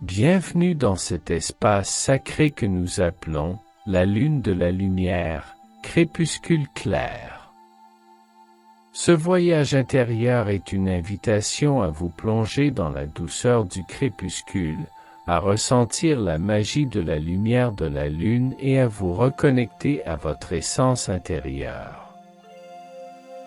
Bienvenue dans cet espace sacré que nous appelons la lune de la lumière, crépuscule clair. Ce voyage intérieur est une invitation à vous plonger dans la douceur du crépuscule, à ressentir la magie de la lumière de la lune et à vous reconnecter à votre essence intérieure.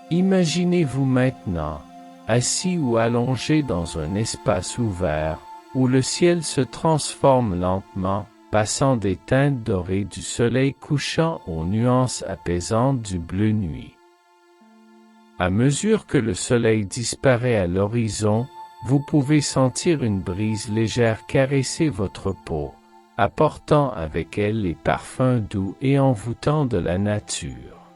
Imaginez-vous maintenant, assis ou allongé dans un espace ouvert, où le ciel se transforme lentement, passant des teintes dorées du soleil couchant aux nuances apaisantes du bleu nuit. À mesure que le soleil disparaît à l'horizon, vous pouvez sentir une brise légère caresser votre peau, apportant avec elle les parfums doux et envoûtants de la nature.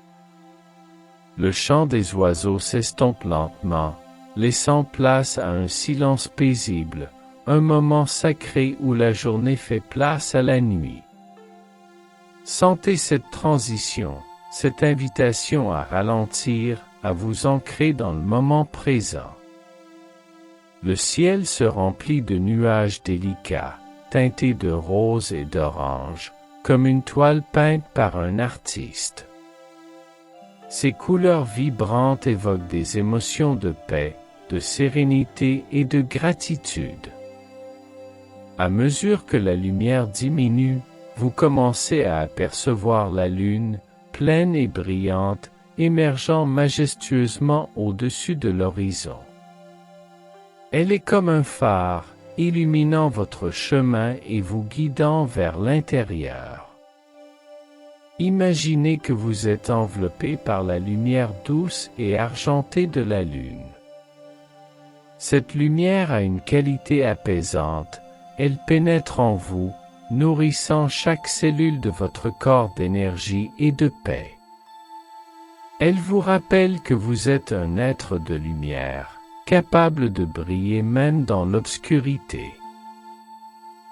Le chant des oiseaux s'estompe lentement, laissant place à un silence paisible, un moment sacré où la journée fait place à la nuit. Sentez cette transition, cette invitation à ralentir, à vous ancrer dans le moment présent. Le ciel se remplit de nuages délicats, teintés de rose et d'orange, comme une toile peinte par un artiste. Ces couleurs vibrantes évoquent des émotions de paix, de sérénité et de gratitude. À mesure que la lumière diminue, vous commencez à apercevoir la lune, pleine et brillante, émergeant majestueusement au-dessus de l'horizon. Elle est comme un phare, illuminant votre chemin et vous guidant vers l'intérieur. Imaginez que vous êtes enveloppé par la lumière douce et argentée de la lune. Cette lumière a une qualité apaisante, elle pénètre en vous, nourrissant chaque cellule de votre corps d'énergie et de paix. Elle vous rappelle que vous êtes un être de lumière, capable de briller même dans l'obscurité.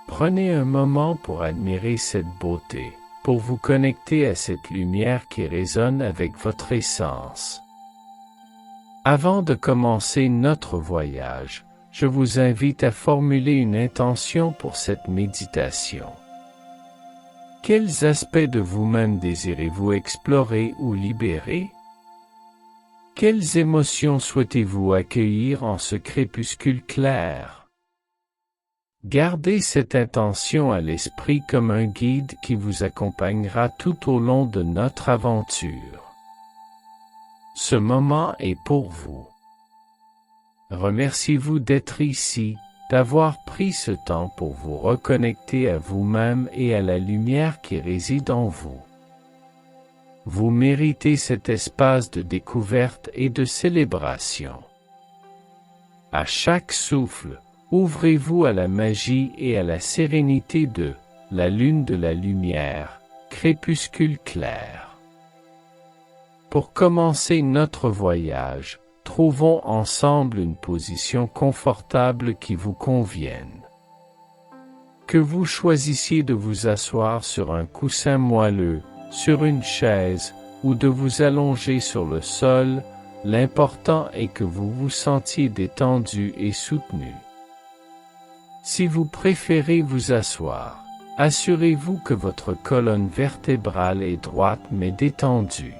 Prenez un moment pour admirer cette beauté, pour vous connecter à cette lumière qui résonne avec votre essence. Avant de commencer notre voyage, je vous invite à formuler une intention pour cette méditation. Quels aspects de vous-même désirez-vous explorer ou libérer? Quelles émotions souhaitez-vous accueillir en ce crépuscule clair? Gardez cette intention à l'esprit comme un guide qui vous accompagnera tout au long de notre aventure. Ce moment est pour vous. Remerciez-vous d'être ici, d'avoir pris ce temps pour vous reconnecter à vous-même et à la lumière qui réside en vous. Vous méritez cet espace de découverte et de célébration. À chaque souffle, ouvrez-vous à la magie et à la sérénité de la lune de la lumière, crépuscule clair. Pour commencer notre voyage, trouvons ensemble une position confortable qui vous convienne. Que vous choisissiez de vous asseoir sur un coussin moelleux, sur une chaise, ou de vous allonger sur le sol, l'important est que vous vous sentiez détendu et soutenu. Si vous préférez vous asseoir, assurez-vous que votre colonne vertébrale est droite mais détendue.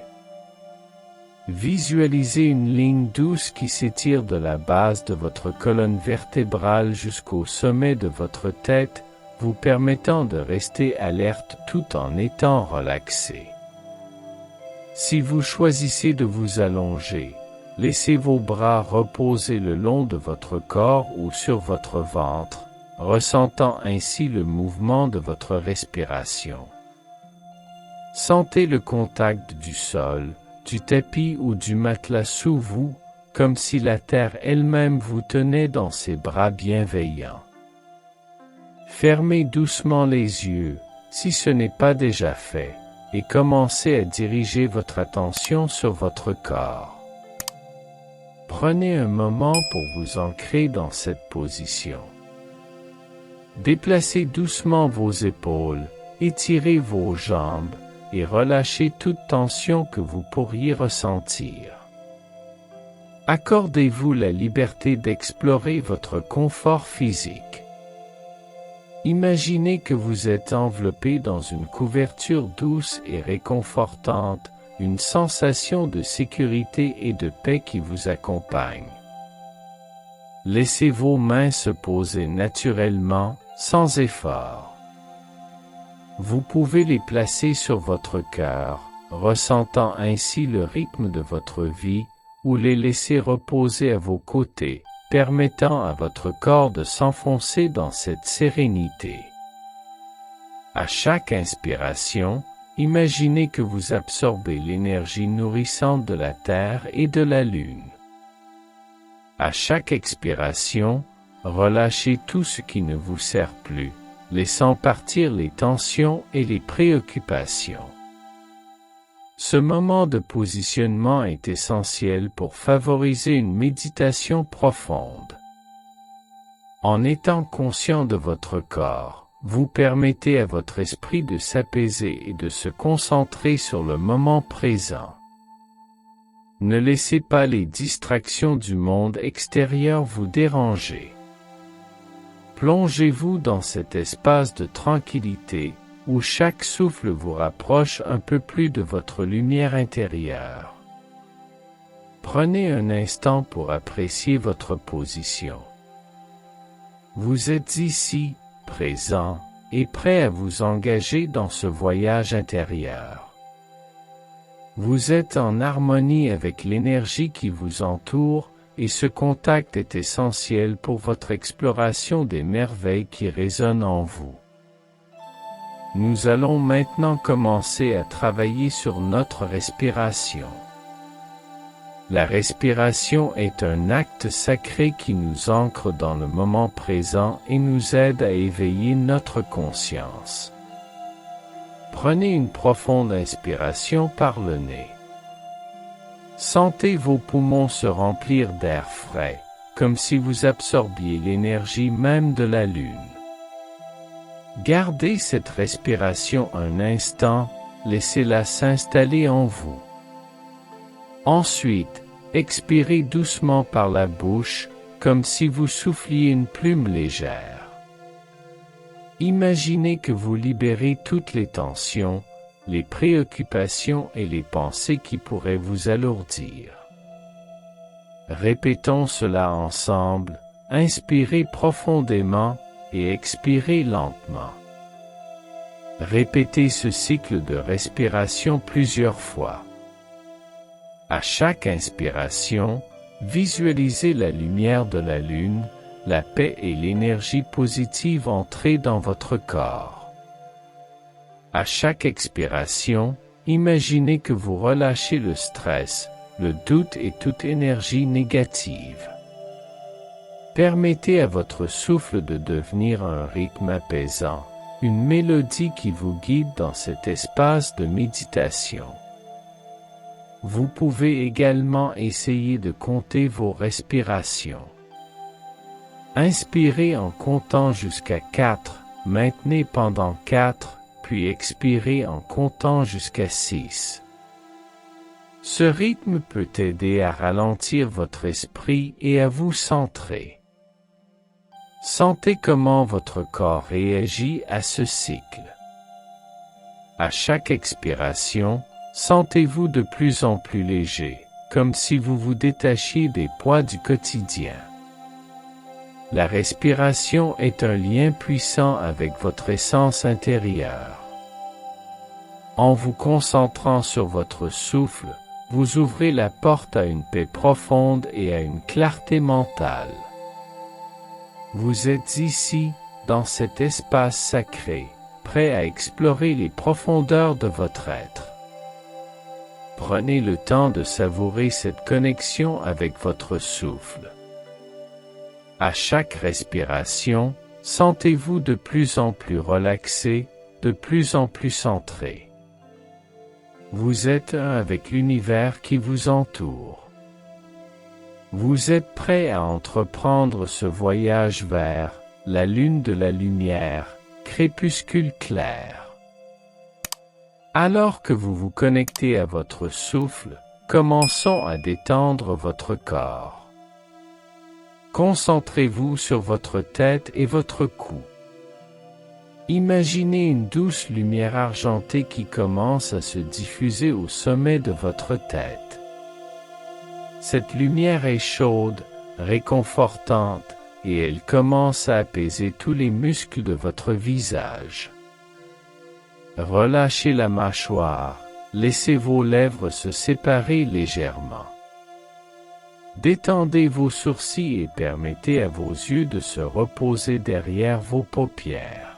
Visualisez une ligne douce qui s'étire de la base de votre colonne vertébrale jusqu'au sommet de votre tête, vous permettant de rester alerte tout en étant relaxé. Si vous choisissez de vous allonger, laissez vos bras reposer le long de votre corps ou sur votre ventre, ressentant ainsi le mouvement de votre respiration. Sentez le contact du sol, du tapis ou du matelas sous vous, comme si la terre elle-même vous tenait dans ses bras bienveillants. Fermez doucement les yeux, si ce n'est pas déjà fait, et commencez à diriger votre attention sur votre corps. Prenez un moment pour vous ancrer dans cette position. Déplacez doucement vos épaules, étirez vos jambes, et relâchez toute tension que vous pourriez ressentir. Accordez-vous la liberté d'explorer votre confort physique. Imaginez que vous êtes enveloppé dans une couverture douce et réconfortante, une sensation de sécurité et de paix qui vous accompagne. Laissez vos mains se poser naturellement, sans effort. Vous pouvez les placer sur votre cœur, ressentant ainsi le rythme de votre vie, ou les laisser reposer à vos côtés, permettant à votre corps de s'enfoncer dans cette sérénité. À chaque inspiration, imaginez que vous absorbez l'énergie nourrissante de la Terre et de la Lune. À chaque expiration, relâchez tout ce qui ne vous sert plus, laissant partir les tensions et les préoccupations. Ce moment de positionnement est essentiel pour favoriser une méditation profonde. En étant conscient de votre corps, vous permettez à votre esprit de s'apaiser et de se concentrer sur le moment présent. Ne laissez pas les distractions du monde extérieur vous déranger. Plongez-vous dans cet espace de tranquillité, où chaque souffle vous rapproche un peu plus de votre lumière intérieure. Prenez un instant pour apprécier votre position. Vous êtes ici, présent, et prêt à vous engager dans ce voyage intérieur. Vous êtes en harmonie avec l'énergie qui vous entoure, et ce contact est essentiel pour votre exploration des merveilles qui résonnent en vous. Nous allons maintenant commencer à travailler sur notre respiration. La respiration est un acte sacré qui nous ancre dans le moment présent et nous aide à éveiller notre conscience. Prenez une profonde inspiration par le nez. Sentez vos poumons se remplir d'air frais, comme si vous absorbiez l'énergie même de la Lune. Gardez cette respiration un instant, laissez-la s'installer en vous. Ensuite, expirez doucement par la bouche, comme si vous souffliez une plume légère. Imaginez que vous libérez toutes les tensions, les préoccupations et les pensées qui pourraient vous alourdir. Répétons cela ensemble, inspirez profondément et expirez lentement. Répétez ce cycle de respiration plusieurs fois. À chaque inspiration, visualisez la lumière de la Lune, la paix et l'énergie positive entrer dans votre corps. À chaque expiration, imaginez que vous relâchez le stress, le doute et toute énergie négative. Permettez à votre souffle de devenir un rythme apaisant, une mélodie qui vous guide dans cet espace de méditation. Vous pouvez également essayer de compter vos respirations. Inspirez en comptant jusqu'à 4, maintenez pendant 4, puis expirez en comptant jusqu'à 6. Ce rythme peut aider à ralentir votre esprit et à vous centrer. Sentez comment votre corps réagit à ce cycle. À chaque expiration, sentez-vous de plus en plus léger, comme si vous vous détachiez des poids du quotidien. La respiration est un lien puissant avec votre essence intérieure. En vous concentrant sur votre souffle, vous ouvrez la porte à une paix profonde et à une clarté mentale. Vous êtes ici, dans cet espace sacré, prêt à explorer les profondeurs de votre être. Prenez le temps de savourer cette connexion avec votre souffle. À chaque respiration, sentez-vous de plus en plus relaxé, de plus en plus centré. Vous êtes un avec l'univers qui vous entoure. Vous êtes prêt à entreprendre ce voyage vers la lune de la lumière, crépuscule clair. Alors que vous vous connectez à votre souffle, commençons à détendre votre corps. Concentrez-vous sur votre tête et votre cou. Imaginez une douce lumière argentée qui commence à se diffuser au sommet de votre tête. Cette lumière est chaude, réconfortante, et elle commence à apaiser tous les muscles de votre visage. Relâchez la mâchoire, laissez vos lèvres se séparer légèrement. Détendez vos sourcils et permettez à vos yeux de se reposer derrière vos paupières.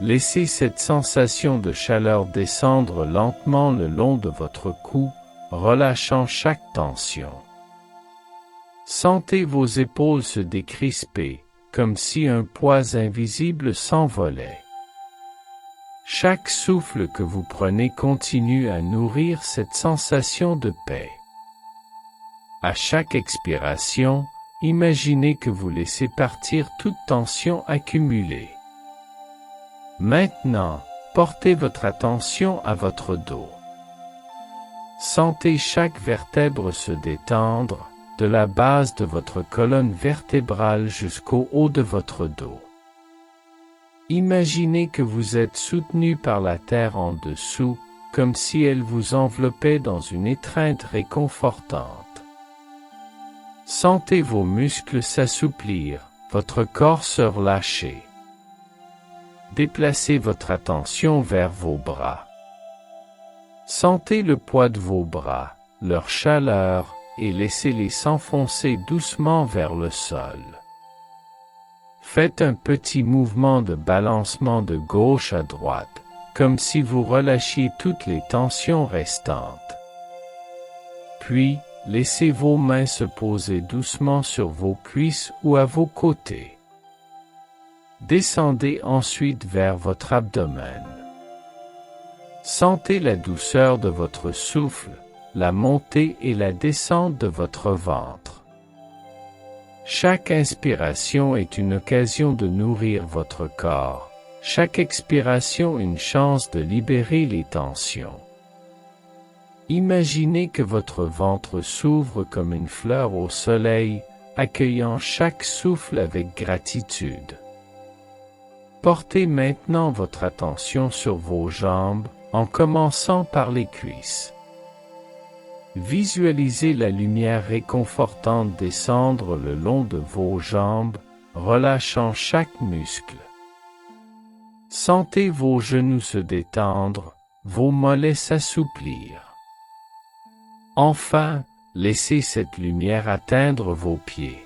Laissez cette sensation de chaleur descendre lentement le long de votre cou, relâchant chaque tension. Sentez vos épaules se décrisper, comme si un poids invisible s'envolait. Chaque souffle que vous prenez continue à nourrir cette sensation de paix. À chaque expiration, imaginez que vous laissez partir toute tension accumulée. Maintenant, portez votre attention à votre dos. Sentez chaque vertèbre se détendre, de la base de votre colonne vertébrale jusqu'au haut de votre dos. Imaginez que vous êtes soutenu par la terre en dessous, comme si elle vous enveloppait dans une étreinte réconfortante. Sentez vos muscles s'assouplir, votre corps se relâcher. Déplacez votre attention vers vos bras. Sentez le poids de vos bras, leur chaleur, et laissez-les s'enfoncer doucement vers le sol. Faites un petit mouvement de balancement de gauche à droite, comme si vous relâchiez toutes les tensions restantes. Puis, laissez vos mains se poser doucement sur vos cuisses ou à vos côtés. Descendez ensuite vers votre abdomen. Sentez la douceur de votre souffle, la montée et la descente de votre ventre. Chaque inspiration est une occasion de nourrir votre corps, chaque expiration une chance de libérer les tensions. Imaginez que votre ventre s'ouvre comme une fleur au soleil, accueillant chaque souffle avec gratitude. Portez maintenant votre attention sur vos jambes, en commençant par les cuisses. Visualisez la lumière réconfortante descendre le long de vos jambes, relâchant chaque muscle. Sentez vos genoux se détendre, vos mollets s'assouplir. Enfin, laissez cette lumière atteindre vos pieds.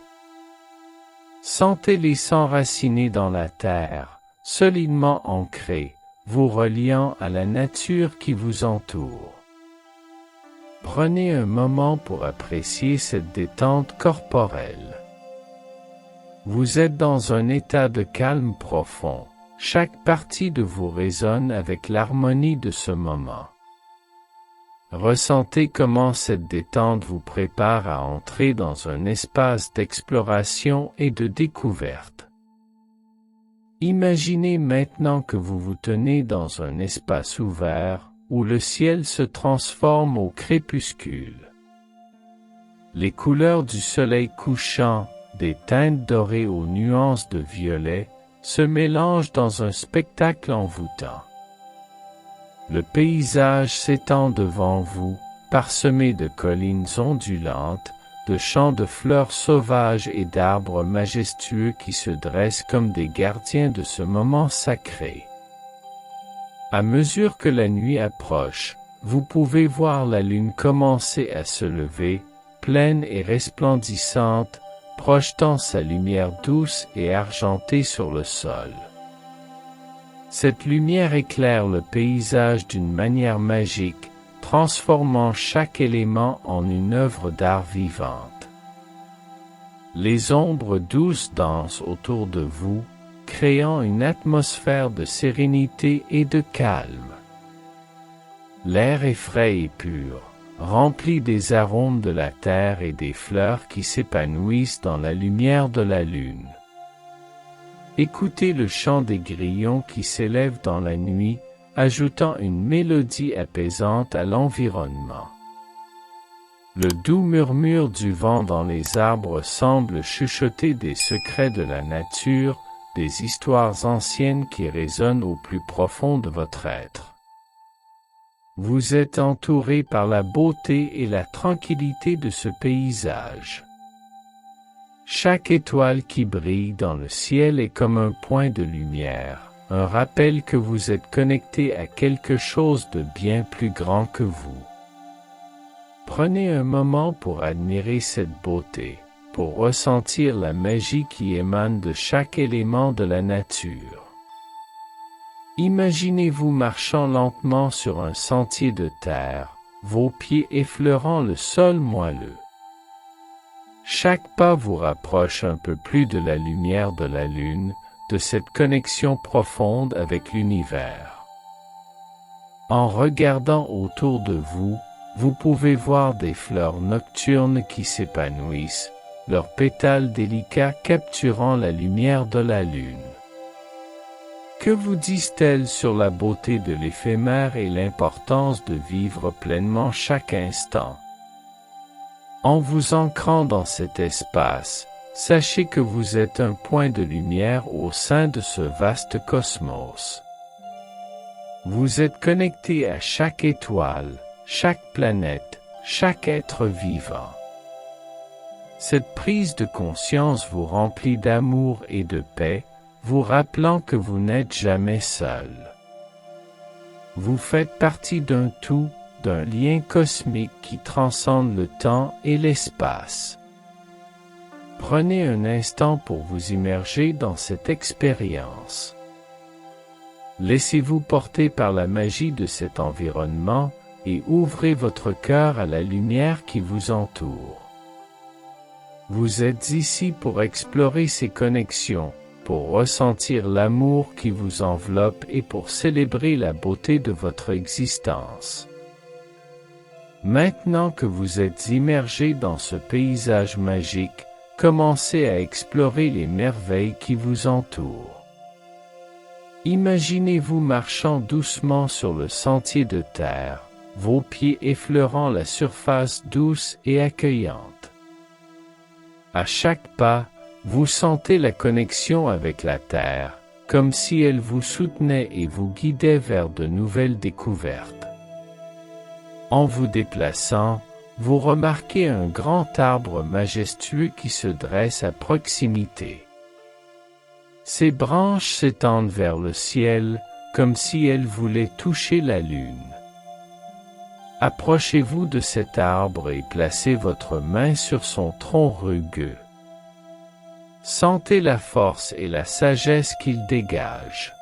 Sentez-les s'enraciner dans la terre, solidement ancrés, vous reliant à la nature qui vous entoure. Prenez un moment pour apprécier cette détente corporelle. Vous êtes dans un état de calme profond, chaque partie de vous résonne avec l'harmonie de ce moment. Ressentez comment cette détente vous prépare à entrer dans un espace d'exploration et de découverte. Imaginez maintenant que vous vous tenez dans un espace ouvert, où le ciel se transforme au crépuscule. Les couleurs du soleil couchant, des teintes dorées aux nuances de violet, se mélangent dans un spectacle envoûtant. Le paysage s'étend devant vous, parsemé de collines ondulantes, de champs de fleurs sauvages et d'arbres majestueux qui se dressent comme des gardiens de ce moment sacré. À mesure que la nuit approche, vous pouvez voir la lune commencer à se lever, pleine et resplendissante, projetant sa lumière douce et argentée sur le sol. Cette lumière éclaire le paysage d'une manière magique, transformant chaque élément en une œuvre d'art vivante. Les ombres douces dansent autour de vous, créant une atmosphère de sérénité et de calme. L'air est frais et pur, rempli des arômes de la terre et des fleurs qui s'épanouissent dans la lumière de la lune. Écoutez le chant des grillons qui s'élèvent dans la nuit, ajoutant une mélodie apaisante à l'environnement. Le doux murmure du vent dans les arbres semble chuchoter des secrets de la nature, des histoires anciennes qui résonnent au plus profond de votre être. Vous êtes entouré par la beauté et la tranquillité de ce paysage. Chaque étoile qui brille dans le ciel est comme un point de lumière, un rappel que vous êtes connecté à quelque chose de bien plus grand que vous. Prenez un moment pour admirer cette beauté, pour ressentir la magie qui émane de chaque élément de la nature. Imaginez-vous marchant lentement sur un sentier de terre, vos pieds effleurant le sol moelleux. Chaque pas vous rapproche un peu plus de la lumière de la lune, de cette connexion profonde avec l'univers. En regardant autour de vous, vous pouvez voir des fleurs nocturnes qui s'épanouissent, leurs pétales délicats capturant la lumière de la lune. Que vous disent-elles sur la beauté de l'éphémère et l'importance de vivre pleinement chaque instant? En vous ancrant dans cet espace, sachez que vous êtes un point de lumière au sein de ce vaste cosmos. Vous êtes connecté à chaque étoile, chaque planète, chaque être vivant. Cette prise de conscience vous remplit d'amour et de paix, vous rappelant que vous n'êtes jamais seul. Vous faites partie d'un tout, d'un lien cosmique qui transcende le temps et l'espace. Prenez un instant pour vous immerger dans cette expérience. Laissez-vous porter par la magie de cet environnement et ouvrez votre cœur à la lumière qui vous entoure. Vous êtes ici pour explorer ces connexions, pour ressentir l'amour qui vous enveloppe et pour célébrer la beauté de votre existence. Maintenant que vous êtes immergé dans ce paysage magique, commencez à explorer les merveilles qui vous entourent. Imaginez-vous marchant doucement sur le sentier de terre, vos pieds effleurant la surface douce et accueillante. À chaque pas, vous sentez la connexion avec la terre, comme si elle vous soutenait et vous guidait vers de nouvelles découvertes. En vous déplaçant, vous remarquez un grand arbre majestueux qui se dresse à proximité. Ses branches s'étendent vers le ciel, comme si elles voulaient toucher la lune. Approchez-vous de cet arbre et placez votre main sur son tronc rugueux. Sentez la force et la sagesse qu'il dégage.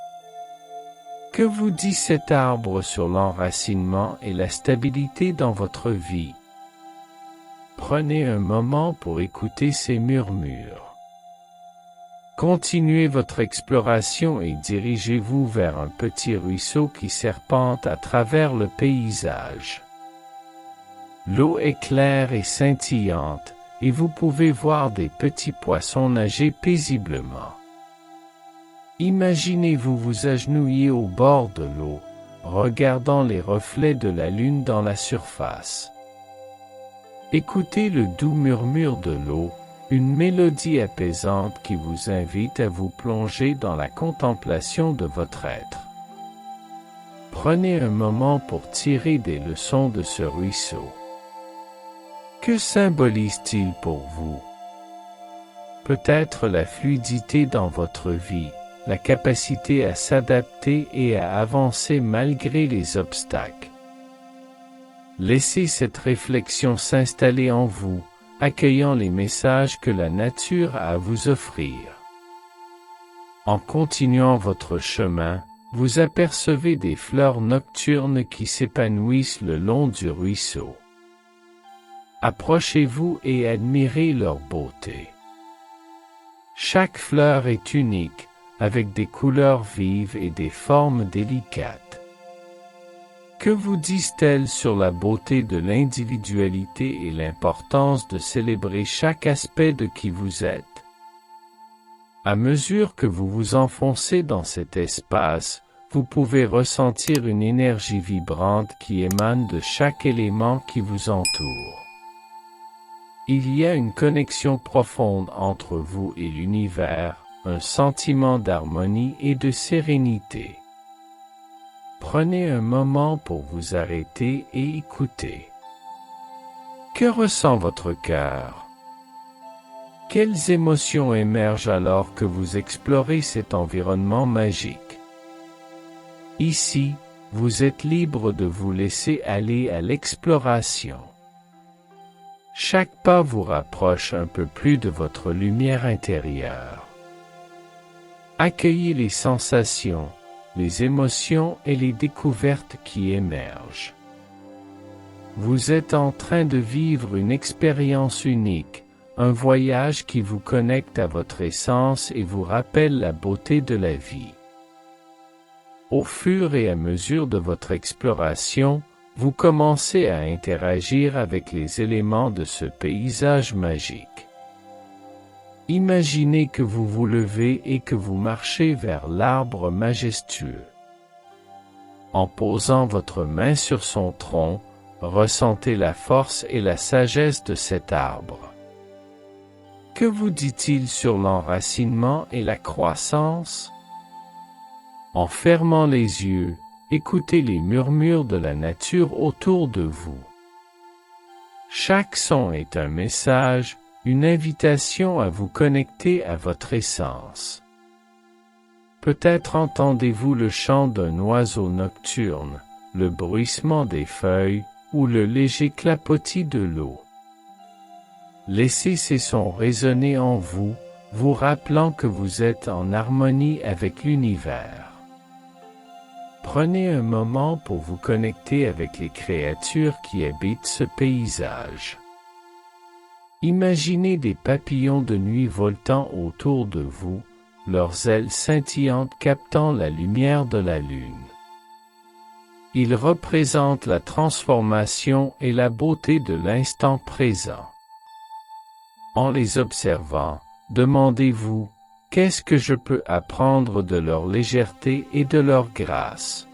Que vous dit cet arbre sur l'enracinement et la stabilité dans votre vie? Prenez un moment pour écouter ces murmures. Continuez votre exploration et dirigez-vous vers un petit ruisseau qui serpente à travers le paysage. L'eau est claire et scintillante, et vous pouvez voir des petits poissons nager paisiblement. Imaginez-vous vous agenouiller au bord de l'eau, regardant les reflets de la lune dans la surface. Écoutez le doux murmure de l'eau, une mélodie apaisante qui vous invite à vous plonger dans la contemplation de votre être. Prenez un moment pour tirer des leçons de ce ruisseau. Que symbolise-t-il pour vous? Peut-être la fluidité dans votre vie, la capacité à s'adapter et à avancer malgré les obstacles. Laissez cette réflexion s'installer en vous, accueillant les messages que la nature a à vous offrir. En continuant votre chemin, vous apercevez des fleurs nocturnes qui s'épanouissent le long du ruisseau. Approchez-vous et admirez leur beauté. Chaque fleur est unique, avec des couleurs vives et des formes délicates. Que vous disent-elles sur la beauté de l'individualité et l'importance de célébrer chaque aspect de qui vous êtes? À mesure que vous vous enfoncez dans cet espace, vous pouvez ressentir une énergie vibrante qui émane de chaque élément qui vous entoure. Il y a une connexion profonde entre vous et l'univers, un sentiment d'harmonie et de sérénité. Prenez un moment pour vous arrêter et écouter. Que ressent votre cœur? Quelles émotions émergent alors que vous explorez cet environnement magique? Ici, vous êtes libre de vous laisser aller à l'exploration. Chaque pas vous rapproche un peu plus de votre lumière intérieure. Accueillez les sensations, les émotions et les découvertes qui émergent. Vous êtes en train de vivre une expérience unique, un voyage qui vous connecte à votre essence et vous rappelle la beauté de la vie. Au fur et à mesure de votre exploration, vous commencez à interagir avec les éléments de ce paysage magique. Imaginez que vous vous levez et que vous marchez vers l'arbre majestueux. En posant votre main sur son tronc, ressentez la force et la sagesse de cet arbre. Que vous dit-il sur l'enracinement et la croissance? En fermant les yeux, écoutez les murmures de la nature autour de vous. Chaque son est un message, une invitation à vous connecter à votre essence. Peut-être entendez-vous le chant d'un oiseau nocturne, le bruissement des feuilles, ou le léger clapotis de l'eau. Laissez ces sons résonner en vous, vous rappelant que vous êtes en harmonie avec l'univers. Prenez un moment pour vous connecter avec les créatures qui habitent ce paysage. Imaginez des papillons de nuit voltant autour de vous, leurs ailes scintillantes captant la lumière de la lune. Ils représentent la transformation et la beauté de l'instant présent. En les observant, demandez-vous, qu'est-ce que je peux apprendre de leur légèreté et de leur grâce?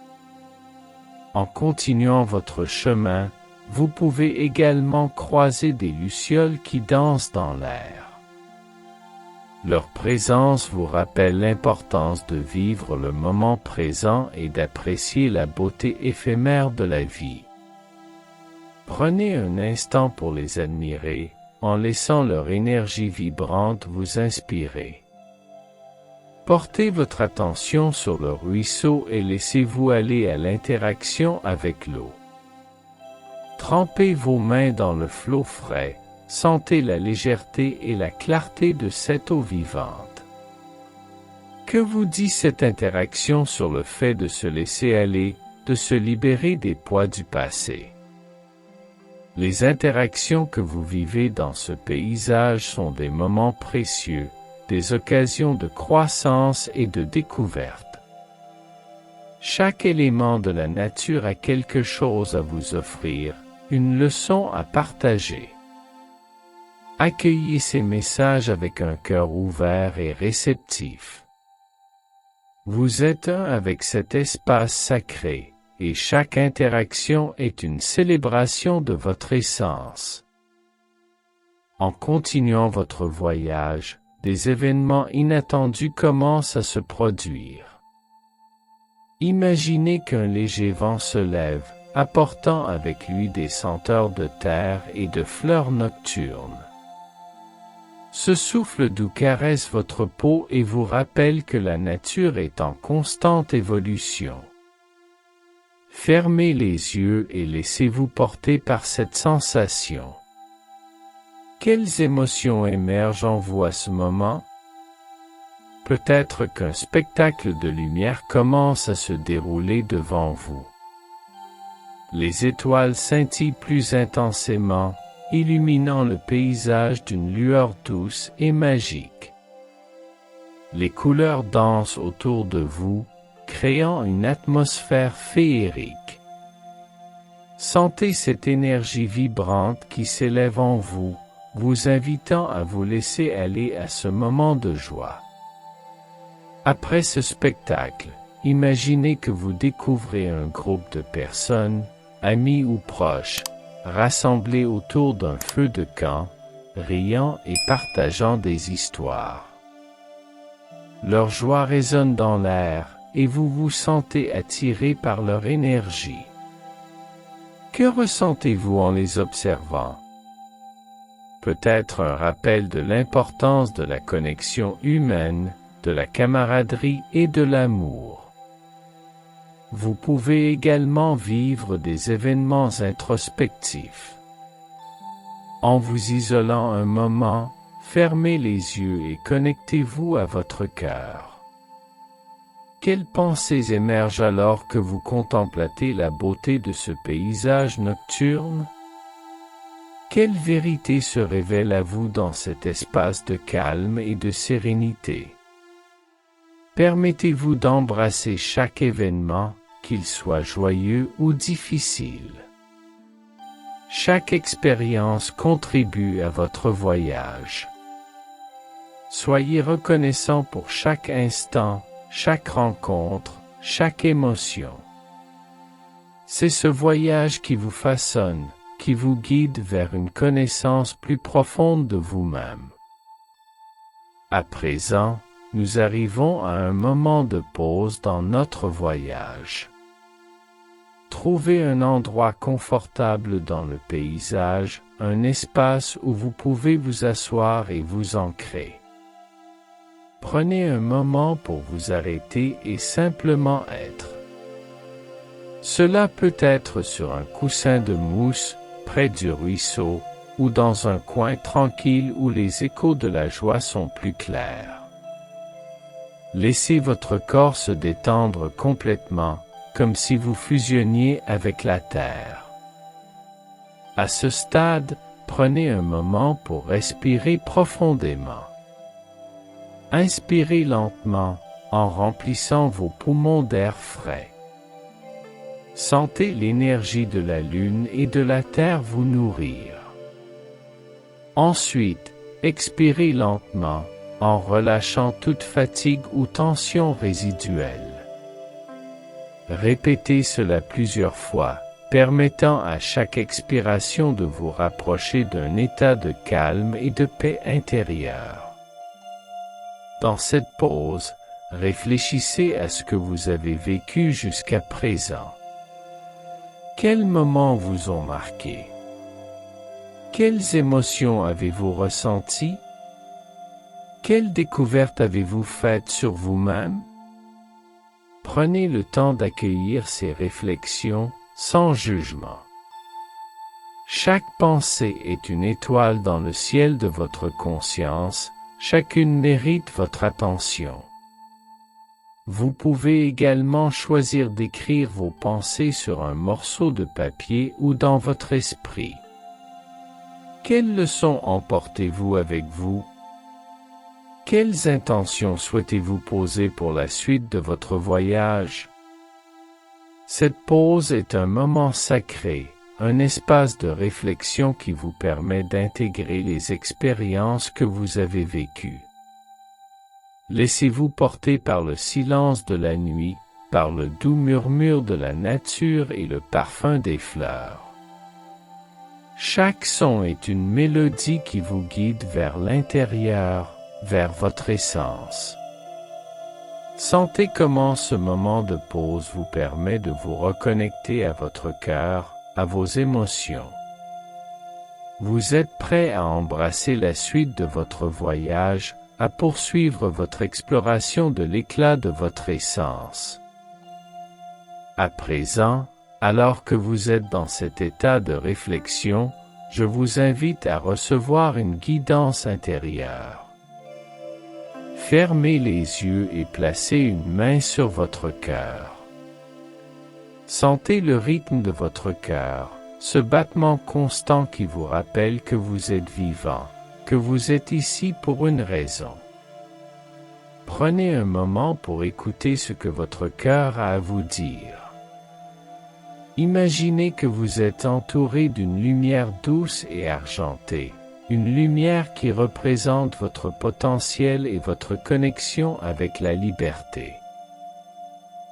En continuant votre chemin, vous pouvez également croiser des lucioles qui dansent dans l'air. Leur présence vous rappelle l'importance de vivre le moment présent et d'apprécier la beauté éphémère de la vie. Prenez un instant pour les admirer, en laissant leur énergie vibrante vous inspirer. Portez votre attention sur le ruisseau et laissez-vous aller à l'interaction avec l'eau. Trempez vos mains dans le flot frais, sentez la légèreté et la clarté de cette eau vivante. Que vous dit cette interaction sur le fait de se laisser aller, de se libérer des poids du passé? Les interactions que vous vivez dans ce paysage sont des moments précieux, des occasions de croissance et de découverte. Chaque élément de la nature a quelque chose à vous offrir, une leçon à partager. Accueillez ces messages avec un cœur ouvert et réceptif. Vous êtes un avec cet espace sacré, et chaque interaction est une célébration de votre essence. En continuant votre voyage, des événements inattendus commencent à se produire. Imaginez qu'un léger vent se lève, apportant avec lui des senteurs de terre et de fleurs nocturnes. Ce souffle doux caresse votre peau et vous rappelle que la nature est en constante évolution. Fermez les yeux et laissez-vous porter par cette sensation. Quelles émotions émergent en vous à ce moment? Peut-être qu'un spectacle de lumière commence à se dérouler devant vous. Les étoiles scintillent plus intensément, illuminant le paysage d'une lueur douce et magique. Les couleurs dansent autour de vous, créant une atmosphère féerique. Sentez cette énergie vibrante qui s'élève en vous, vous invitant à vous laisser aller à ce moment de joie. Après ce spectacle, imaginez que vous découvrez un groupe de personnes, amis ou proches, rassemblés autour d'un feu de camp, riant et partageant des histoires. Leur joie résonne dans l'air, et vous vous sentez attiré par leur énergie. Que ressentez-vous en les observant? Peut-être un rappel de l'importance de la connexion humaine, de la camaraderie et de l'amour. Vous pouvez également vivre des événements introspectifs. En vous isolant un moment, fermez les yeux et connectez-vous à votre cœur. Quelles pensées émergent alors que vous contemplatez la beauté de ce paysage nocturne? Quelle vérité se révèle à vous dans cet espace de calme et de sérénité? Permettez-vous d'embrasser chaque événement, qu'il soit joyeux ou difficile. Chaque expérience contribue à votre voyage. Soyez reconnaissant pour chaque instant, chaque rencontre, chaque émotion. C'est ce voyage qui vous façonne, qui vous guide vers une connaissance plus profonde de vous-même. À présent, nous arrivons à un moment de pause dans notre voyage. Trouvez un endroit confortable dans le paysage, un espace où vous pouvez vous asseoir et vous ancrer. Prenez un moment pour vous arrêter et simplement être. Cela peut être sur un coussin de mousse, près du ruisseau, ou dans un coin tranquille où les échos de la joie sont plus clairs. Laissez votre corps se détendre complètement, comme si vous fusionniez avec la terre. À ce stade, prenez un moment pour respirer profondément. Inspirez lentement, en remplissant vos poumons d'air frais. Sentez l'énergie de la lune et de la terre vous nourrir. Ensuite, expirez lentement, en relâchant toute fatigue ou tension résiduelle. Répétez cela plusieurs fois, permettant à chaque expiration de vous rapprocher d'un état de calme et de paix intérieure. Dans cette pause, réfléchissez à ce que vous avez vécu jusqu'à présent. Quels moments vous ont marqué? Quelles émotions avez-vous ressenties? Quelles découvertes avez-vous faites sur vous-même? Prenez le temps d'accueillir ces réflexions, sans jugement. Chaque pensée est une étoile dans le ciel de votre conscience, chacune mérite votre attention. Vous pouvez également choisir d'écrire vos pensées sur un morceau de papier ou dans votre esprit. Quelles leçons emportez-vous avec vous? Quelles intentions souhaitez-vous poser pour la suite de votre voyage? Cette pause est un moment sacré, un espace de réflexion qui vous permet d'intégrer les expériences que vous avez vécues. Laissez-vous porter par le silence de la nuit, par le doux murmure de la nature et le parfum des fleurs. Chaque son est une mélodie qui vous guide vers l'intérieur, vers votre essence. Sentez comment ce moment de pause vous permet de vous reconnecter à votre cœur, à vos émotions. Vous êtes prêt à embrasser la suite de votre voyage, à poursuivre votre exploration de l'éclat de votre essence. À présent, alors que vous êtes dans cet état de réflexion, je vous invite à recevoir une guidance intérieure. Fermez les yeux et placez une main sur votre cœur. Sentez le rythme de votre cœur, ce battement constant qui vous rappelle que vous êtes vivant, que vous êtes ici pour une raison. Prenez un moment pour écouter ce que votre cœur a à vous dire. Imaginez que vous êtes entouré d'une lumière douce et argentée, une lumière qui représente votre potentiel et votre connexion avec la liberté.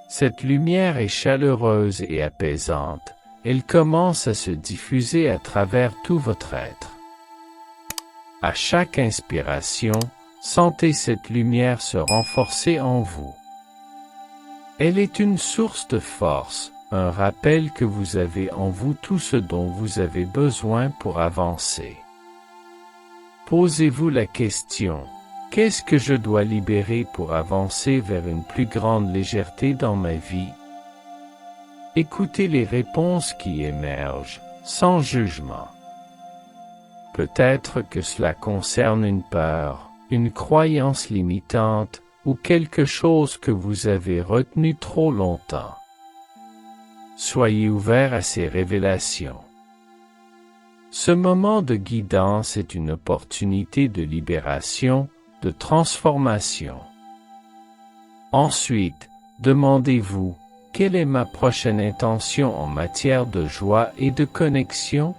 Cette lumière est chaleureuse et apaisante, elle commence à se diffuser à travers tout votre être. À chaque inspiration, sentez cette lumière se renforcer en vous. Elle est une source de force, un rappel que vous avez en vous tout ce dont vous avez besoin pour avancer. Posez-vous la question, qu'est-ce que je dois libérer pour avancer vers une plus grande légèreté dans ma vie? Écoutez les réponses qui émergent, sans jugement. Peut-être que cela concerne une peur, une croyance limitante, ou quelque chose que vous avez retenu trop longtemps. Soyez ouvert à ces révélations. Ce moment de guidance est une opportunité de libération, de transformation. Ensuite, demandez-vous, quelle est ma prochaine intention en matière de joie et de connexion?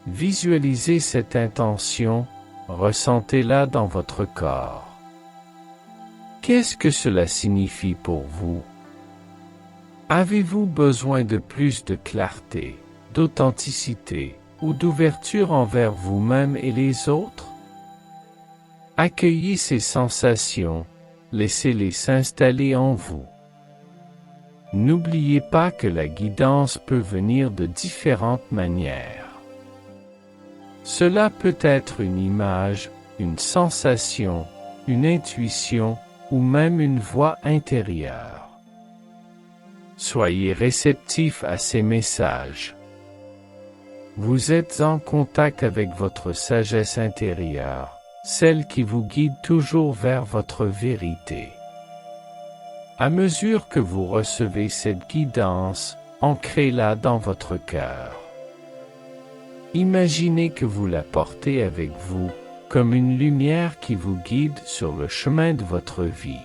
Visualisez cette intention, ressentez-la dans votre corps. Qu'est-ce que cela signifie pour vous? Avez-vous besoin de plus de clarté, d'authenticité ou d'ouverture envers vous-même et les autres? Accueillez ces sensations, laissez-les s'installer en vous. N'oubliez pas que la guidance peut venir de différentes manières. Cela peut être une image, une sensation, une intuition, ou même une voix intérieure. Soyez réceptif à ces messages. Vous êtes en contact avec votre sagesse intérieure, celle qui vous guide toujours vers votre vérité. À mesure que vous recevez cette guidance, ancrez-la dans votre cœur. Imaginez que vous la portez avec vous, comme une lumière qui vous guide sur le chemin de votre vie.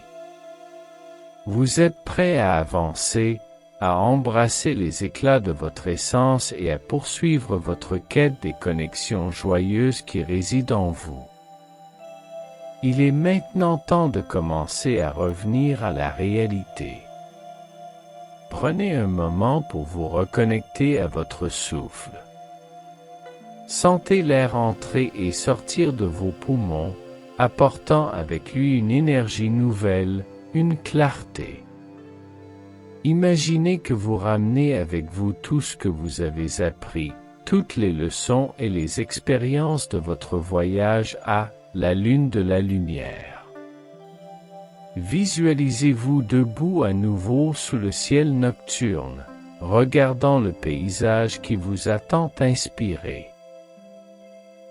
Vous êtes prêt à avancer, à embrasser les éclats de votre essence et à poursuivre votre quête des connexions joyeuses qui résident en vous. Il est maintenant temps de commencer à revenir à la réalité. Prenez un moment pour vous reconnecter à votre souffle. Sentez l'air entrer et sortir de vos poumons, apportant avec lui une énergie nouvelle, une clarté. Imaginez que vous ramenez avec vous tout ce que vous avez appris, toutes les leçons et les expériences de votre voyage à la Lune de la Lumière. Visualisez-vous debout à nouveau sous le ciel nocturne, regardant le paysage qui vous a tant inspiré.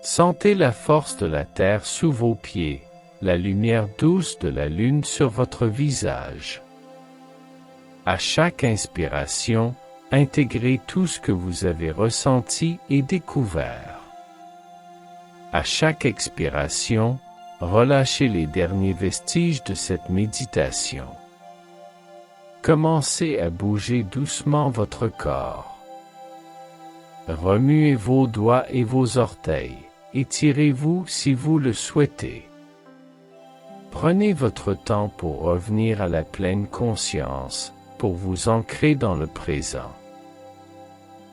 Sentez la force de la terre sous vos pieds, la lumière douce de la lune sur votre visage. À chaque inspiration, intégrez tout ce que vous avez ressenti et découvert. À chaque expiration, relâchez les derniers vestiges de cette méditation. Commencez à bouger doucement votre corps. Remuez vos doigts et vos orteils. Étirez-vous si vous le souhaitez. Prenez votre temps pour revenir à la pleine conscience, pour vous ancrer dans le présent.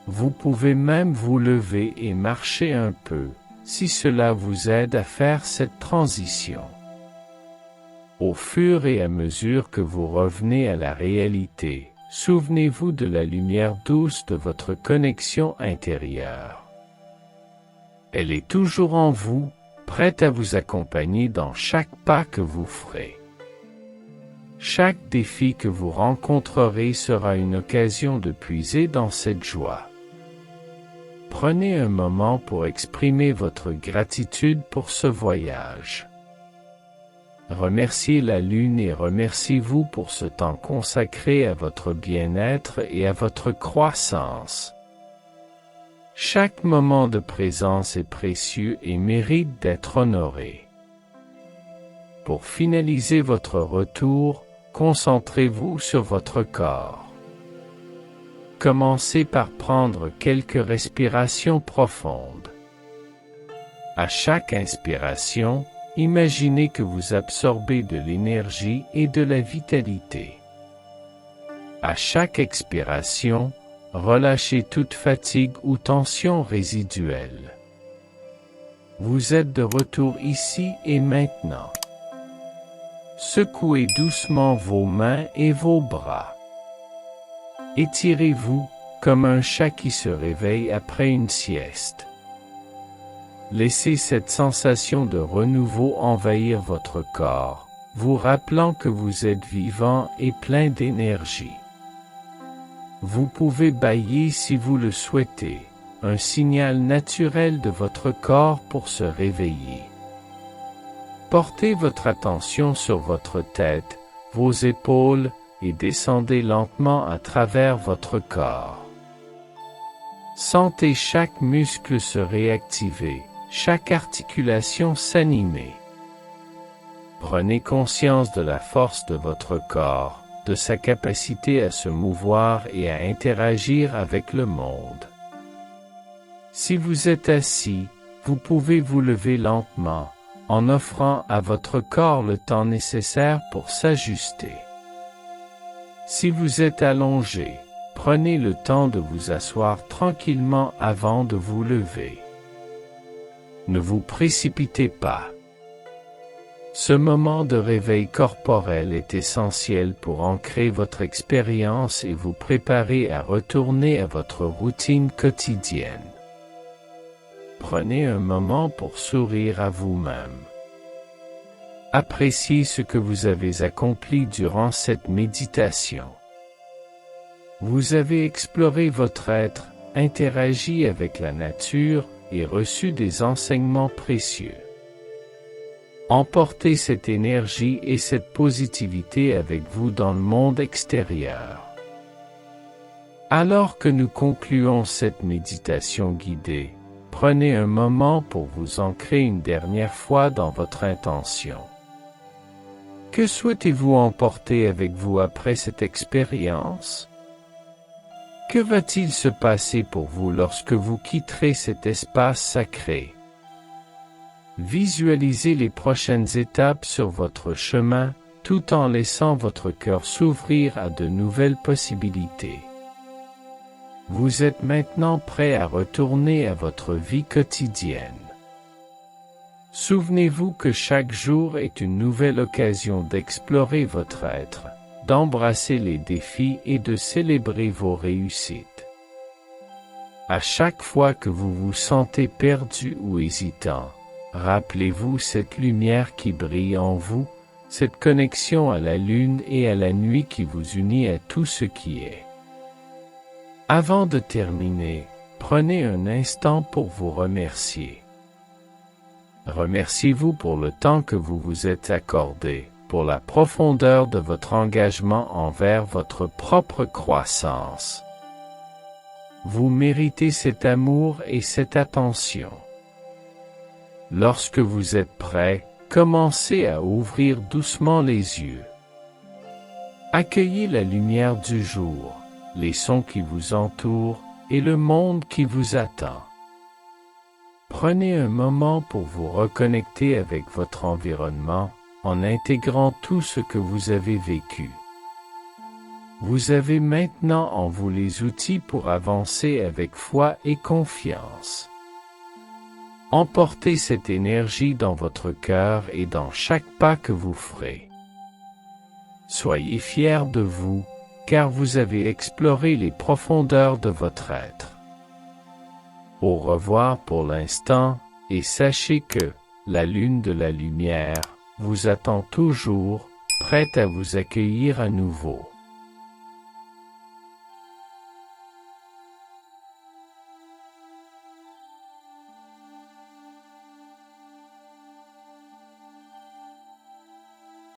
Vous pouvez même vous lever et marcher un peu, si cela vous aide à faire cette transition. Au fur et à mesure que vous revenez à la réalité, souvenez-vous de la lumière douce de votre connexion intérieure. Elle est toujours en vous, prête à vous accompagner dans chaque pas que vous ferez. Chaque défi que vous rencontrerez sera une occasion de puiser dans cette joie. Prenez un moment pour exprimer votre gratitude pour ce voyage. Remerciez la Lune et remerciez-vous pour ce temps consacré à votre bien-être et à votre croissance. Chaque moment de présence est précieux et mérite d'être honoré. Pour finaliser votre retour, concentrez-vous sur votre corps. Commencez par prendre quelques respirations profondes. À chaque inspiration, imaginez que vous absorbez de l'énergie et de la vitalité. À chaque expiration, relâchez toute fatigue ou tension résiduelle. Vous êtes de retour ici et maintenant. Secouez doucement vos mains et vos bras. Étirez-vous, comme un chat qui se réveille après une sieste. Laissez cette sensation de renouveau envahir votre corps, vous rappelant que vous êtes vivant et plein d'énergie. Vous pouvez bâiller si vous le souhaitez, un signal naturel de votre corps pour se réveiller. Portez votre attention sur votre tête, vos épaules, et descendez lentement à travers votre corps. Sentez chaque muscle se réactiver, chaque articulation s'animer. Prenez conscience de la force de votre corps, de sa capacité à se mouvoir et à interagir avec le monde. Si vous êtes assis, vous pouvez vous lever lentement, en offrant à votre corps le temps nécessaire pour s'ajuster. Si vous êtes allongé, prenez le temps de vous asseoir tranquillement avant de vous lever. Ne vous précipitez pas. Ce moment de réveil corporel est essentiel pour ancrer votre expérience et vous préparer à retourner à votre routine quotidienne. Prenez un moment pour sourire à vous-même. Appréciez ce que vous avez accompli durant cette méditation. Vous avez exploré votre être, interagi avec la nature et reçu des enseignements précieux. Emportez cette énergie et cette positivité avec vous dans le monde extérieur. Alors que nous concluons cette méditation guidée, prenez un moment pour vous ancrer une dernière fois dans votre intention. Que souhaitez-vous emporter avec vous après cette expérience? Que va-t-il se passer pour vous lorsque vous quitterez cet espace sacré? Visualisez les prochaines étapes sur votre chemin, tout en laissant votre cœur s'ouvrir à de nouvelles possibilités. Vous êtes maintenant prêt à retourner à votre vie quotidienne. Souvenez-vous que chaque jour est une nouvelle occasion d'explorer votre être, d'embrasser les défis et de célébrer vos réussites. À chaque fois que vous vous sentez perdu ou hésitant, rappelez-vous cette lumière qui brille en vous, cette connexion à la lune et à la nuit qui vous unit à tout ce qui est. Avant de terminer, prenez un instant pour vous remercier. Remerciez-vous pour le temps que vous vous êtes accordé, pour la profondeur de votre engagement envers votre propre croissance. Vous méritez cet amour et cette attention. Lorsque vous êtes prêt, commencez à ouvrir doucement les yeux. Accueillez la lumière du jour, les sons qui vous entourent et le monde qui vous attend. Prenez un moment pour vous reconnecter avec votre environnement, en intégrant tout ce que vous avez vécu. Vous avez maintenant en vous les outils pour avancer avec foi et confiance. Emportez cette énergie dans votre cœur et dans chaque pas que vous ferez. Soyez fiers de vous, car vous avez exploré les profondeurs de votre être. Au revoir pour l'instant, et sachez que la lune de la lumière vous attend toujours, prête à vous accueillir à nouveau.